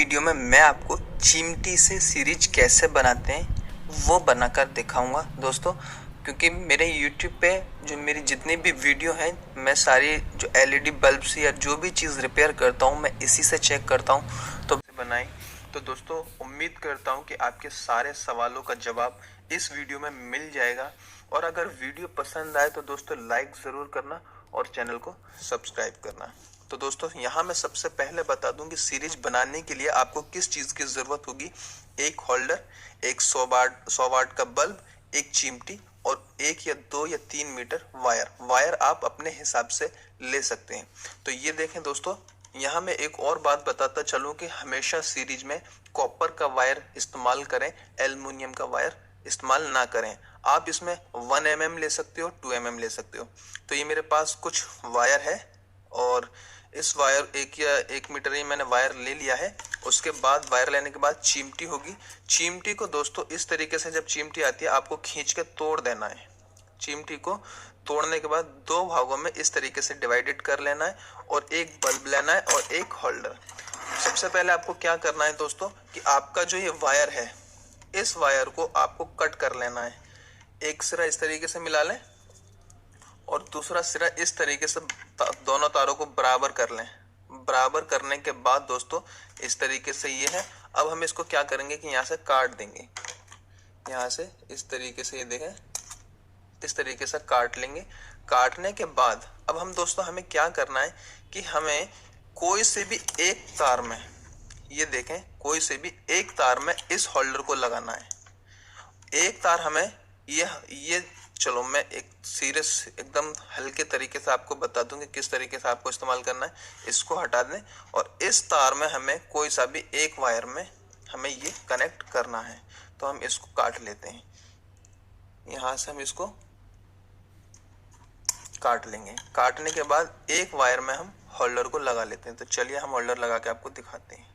Video में मैं आपको चिमटी से सीरीज कैसे बनाते हैं वो बनाकर दिखाऊंगा दोस्तों। क्योंकि मेरे YouTube पे जो मेरी जितनी भी वीडियो हैं मैं सारी जो LED बल्ब्स या जो भी चीज़ रिपेयर करता हूँ मैं इसी से चेक करता हूँ तो बनाई। तो दोस्तों उम्मीद करता हूँ कि आपके सारे सवालों का जवाब इस वीडियो में मिल जाएगा। और अगर वीडियो पसंद आए तो दोस्तों लाइक ज़रूर करना और चैनल को सब्सक्राइब करना। तो दोस्तों यहाँ मैं सबसे पहले बता दूं कि सीरीज बनाने के लिए आपको किस चीज़ की ज़रूरत होगी। एक होल्डर, एक 100 वाट का बल्ब, एक चिमटी और 1 या 2 या 3 मीटर वायर आप अपने हिसाब से ले सकते हैं। तो ये देखें दोस्तों, यहाँ मैं एक और बात बताता चलूँ कि हमेशा सीरीज में कॉपर का वायर इस्तेमाल करें, एल्युमिनियम का वायर इस्तेमाल ना करें। आप इसमें 1 mm ले सकते हो, 2 mm ले सकते हो। तो ये मेरे पास कुछ वायर है और इस वायर 1 मीटर ही मैंने वायर ले लिया है। उसके बाद वायर लेने के बाद चिमटी होगी। चिमटी को दोस्तों इस तरीके से जब चिमटी आती है आपको खींच के तोड़ देना है। चिमटी को तोड़ने के बाद 2 भागों में इस तरीके से डिवाइडेड कर लेना है और एक बल्ब लेना है और एक होल्डर। सबसे पहले आपको क्या करना है दोस्तों कि आपका जो ये वायर है इस वायर को आपको कट कर लेना है। एक सिरा इस तरीके से मिला लें और दूसरा सिरा इस तरीके से दोनों तारों को बराबर कर लें। बराबर करने के बाद दोस्तों इस तरीके से ये है। अब हम इसको क्या करेंगे कि यहाँ से काट देंगे। यहाँ से इस तरीके से ये देखें, इस तरीके से काट लेंगे। काटने के बाद अब हम दोस्तों हमें क्या करना है कि हमें कोई से भी एक तार में, ये देखें, कोई से भी एक तार में इस होल्डर को लगाना है। एक तार हमें ये चलो मैं एक सीरियस एकदम हल्के तरीके से आपको बता दूं कि किस तरीके से आपको इस्तेमाल करना है। इसको हटा दें और इस तार में हमें कोई सा भी एक वायर में हमें ये कनेक्ट करना है। तो हम इसको काट लेते हैं। यहाँ से हम इसको काट लेंगे। काटने के बाद एक वायर में हम होल्डर को लगा लेते हैं। तो चलिए हम होल्डर लगा के आपको दिखाते हैं।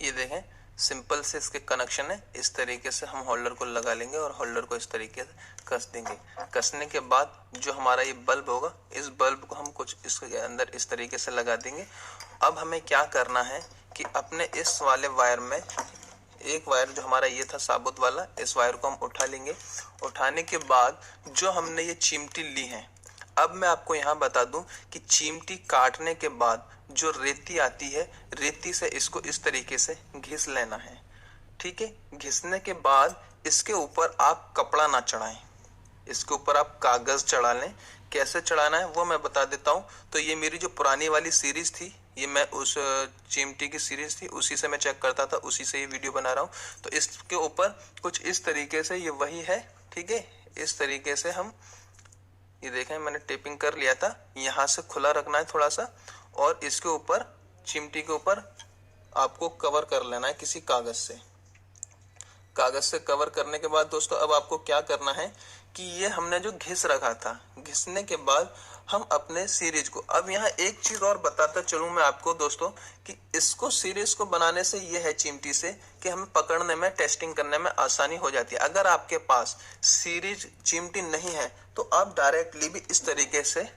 ये देखें, सिंपल से इसके कनेक्शन है। इस तरीके से हम होल्डर को लगा लेंगे और होल्डर को इस तरीके से कस देंगे। कसने के बाद जो हमारा ये बल्ब होगा इस बल्ब को हम कुछ इसके अंदर इस तरीके से लगा देंगे। अब हमें क्या करना है कि अपने इस वाले वायर में एक वायर जो हमारा ये था साबुत वाला, इस वायर को हम उठा लेंगे। उठाने के बाद जो हमने ये चिमटी ली है, अब मैं आपको यहाँ बता दूं कि चिमटी काटने के बाद जो रेती आती है, रेती से इसको इस तरीके से घिस लेना है। ठीक है, घिसने के बाद इसके ऊपर आप कपड़ा ना चढ़ाएं, इसके ऊपर आप कागज चढ़ा लें। कैसे चढ़ाना है वो मैं बता देता हूँ। तो ये मेरी जो पुरानी वाली सीरीज थी, ये मैं उस चिमटी की सीरीज थी उसी से मैं चेक करता था, उसी से ये वीडियो बना रहा हूँ। तो इसके ऊपर कुछ इस तरीके से ये वही है। ठीक है, इस तरीके से हम ये देखें, मैंने टेपिंग कर लिया था। यहाँ से खुला रखना है थोड़ा सा और इसके ऊपर चिमटी के ऊपर आपको कवर कर लेना है किसी कागज से। कागज से कवर करने के बाद दोस्तों अब आपको क्या करना है कि ये हमने जो घिस रखा था, घिसने के बाद हम अपने सीरीज को, अब यहाँ एक चीज और बताता चलूं मैं आपको दोस्तों कि इसको सीरीज को बनाने से ये है चिमटी से कि हमें पकड़ने में, टेस्टिंग करने में आसानी हो जाती है। अगर आपके पास सीरीज चिमटी नहीं है तो आप डायरेक्टली भी इस तरीके से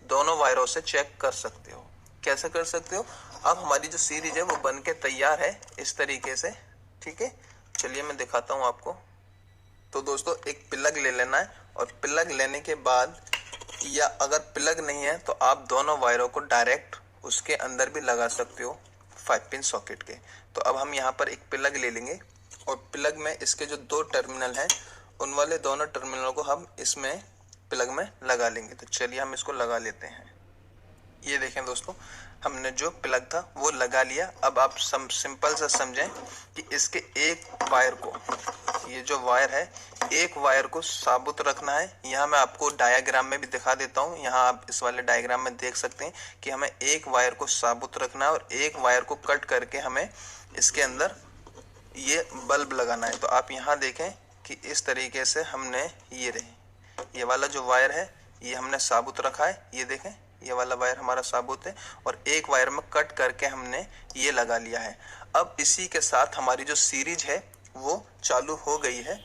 दोनों वायरों से चेक कर सकते हो। कैसे कर सकते हो? अब हमारी जो सीरीज है वो बन के तैयार है इस तरीके से। ठीक है, चलिए मैं दिखाता हूँ आपको। तो दोस्तों एक प्लग ले लेना है और प्लग लेने के बाद, या अगर प्लग नहीं है तो आप दोनों वायरों को डायरेक्ट उसके अंदर भी लगा सकते हो 5 पिन सॉकेट के। तो अब हम यहाँ पर एक प्लग ले लेंगे और प्लग में इसके जो 2 टर्मिनल हैं उन वाले दोनों टर्मिनलों को हम इसमें प्लग में लगा लेंगे। तो चलिए हम इसको लगा लेते हैं। ये देखें दोस्तों, हमने जो प्लग था वो लगा लिया। अब आप सिंपल से समझें कि इसके एक वायर को, ये जो वायर है, एक वायर को साबुत रखना है। यहाँ मैं आपको डायग्राम में भी दिखा देता हूँ। यहाँ आप इस वाले डायग्राम में देख सकते हैं कि हमें एक वायर को साबुत रखना है और एक वायर को कट करके हमें इसके अंदर ये बल्ब लगाना है। तो आप यहाँ देखें कि इस तरीके से हमने ये वाला जो वायर है ये हमने साबुत रखा है। ये देखें, ये वाला वायर हमारा साबुत है और एक वायर में कट करके हमने ये लगा लिया है। अब इसी के साथ हमारी जो सीरीज है वो चालू हो गई है।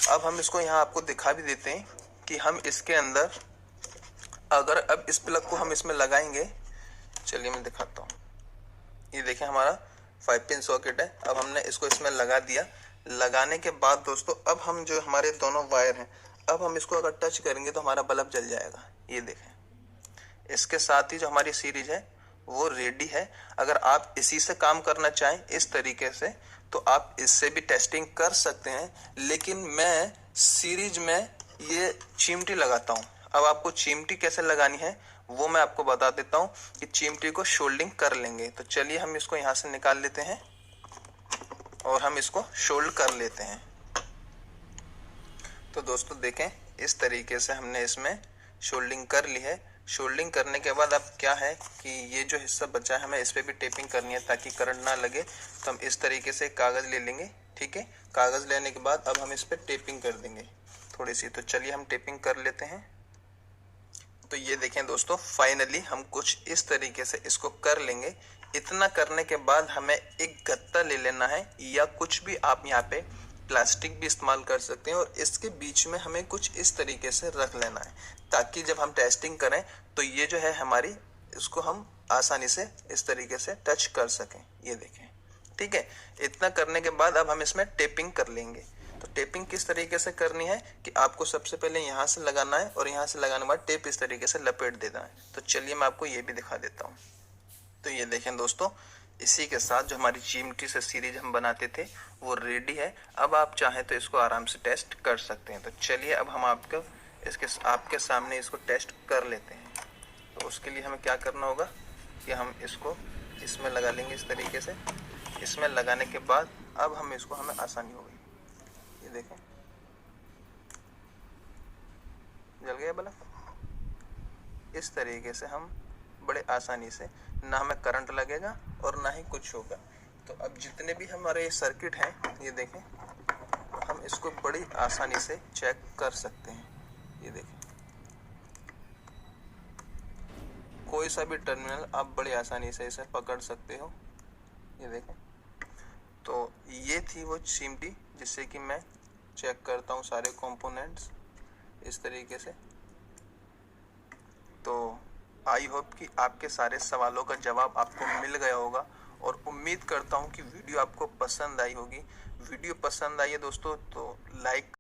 अब हम इसको यहाँ आपको दिखा भी देते हैं कि हम इसके अंदर, अगर अब इस प्लग को हम इसमें लगाएंगे, चलिए मैं दिखाता हूँ। ये देखें, हमारा 5 पिन सॉकेट है। अब हमने इसको इसमें लगा दिया। लगाने के बाद दोस्तों अब हम जो हमारे दोनों वायर हैं, अब हम इसको अगर टच करेंगे तो हमारा बल्ब जल जाएगा। ये देखें। इसके साथ ही जो हमारी सीरीज है वो रेडी है। अगर आप इसी से काम करना चाहें इस तरीके से तो आप इससे भी टेस्टिंग कर सकते हैं, लेकिन मैं सीरीज में ये चिमटी लगाता हूँ। अब आपको चिमटी कैसे लगानी है वो मैं आपको बता देता हूँ कि चिमटी को शोल्डिंग कर लेंगे। तो चलिए हम इसको यहाँ से निकाल लेते हैं और हम इसको शोल्ड कर लेते हैं। तो दोस्तों देखें, इस तरीके से हमने इसमें शोल्डिंग कर ली है। शोल्डिंग करने के बाद अब क्या है कि ये जो हिस्सा बचा है हमें इस पर भी टेपिंग करनी है ताकि करंट ना लगे। तो हम इस तरीके से कागज़ ले लेंगे। ठीक है, कागज़ लेने के बाद अब हम इस पर टेपिंग कर देंगे थोड़ी सी। तो चलिए हम टेपिंग कर लेते हैं। तो ये देखें दोस्तों, फाइनली हम कुछ इस तरीके से इसको कर लेंगे। इतना करने के बाद हमें एक गत्ता ले लेना है, या कुछ भी आप यहाँ पे प्लास्टिक भी इस्तेमाल कर सकते हैं, और इसके बीच में हमें कुछ इस तरीके से रख लेना है ताकि जब हम टेस्टिंग करें तो ये जो है हमारी, इसको हम आसानी से इस तरीके से टच कर सकें। ये देखें, ठीक है। इतना करने के बाद अब हम इसमें टेपिंग कर लेंगे। तो टेपिंग किस तरीके से करनी है कि आपको सबसे पहले यहाँ से लगाना है और यहाँ से लगाने के बाद टेप इस तरीके से लपेट देना है। तो चलिए मैं आपको ये भी दिखा देता हूँ। तो ये देखें दोस्तों, इसी के साथ जो हमारी चिमटी से सीरीज हम बनाते थे वो रेडी है। अब आप चाहें तो इसको आराम से टेस्ट कर सकते हैं। तो चलिए अब हम आपके सामने इसको टेस्ट कर लेते हैं। तो उसके लिए हमें क्या करना होगा कि हम इसको इसमें लगा लेंगे इस तरीके से। इसमें लगाने के बाद अब हम इसको, हमें आसानी हो गई। ये देखें, जल गया बल्ब। इस तरीके से हम बड़े आसानी से, ना हमें करंट लगेगा और ना ही कुछ होगा। तो अब जितने भी हमारे सर्किट हैं, ये देखें, हम इसको बड़ी आसानी से चेक कर सकते हैं। ये देखें, कोई सा भी टर्मिनल आप बड़ी आसानी से इसे पकड़ सकते हो। ये देखें। तो ये थी वो चिमटी जिससे कि मैं चेक करता हूँ सारे कंपोनेंट्स इस तरीके से। तो आई होप कि आपके सारे सवालों का जवाब आपको मिल गया होगा, और उम्मीद करता हूँ कि वीडियो आपको पसंद आई होगी। वीडियो पसंद आई है दोस्तों तो लाइक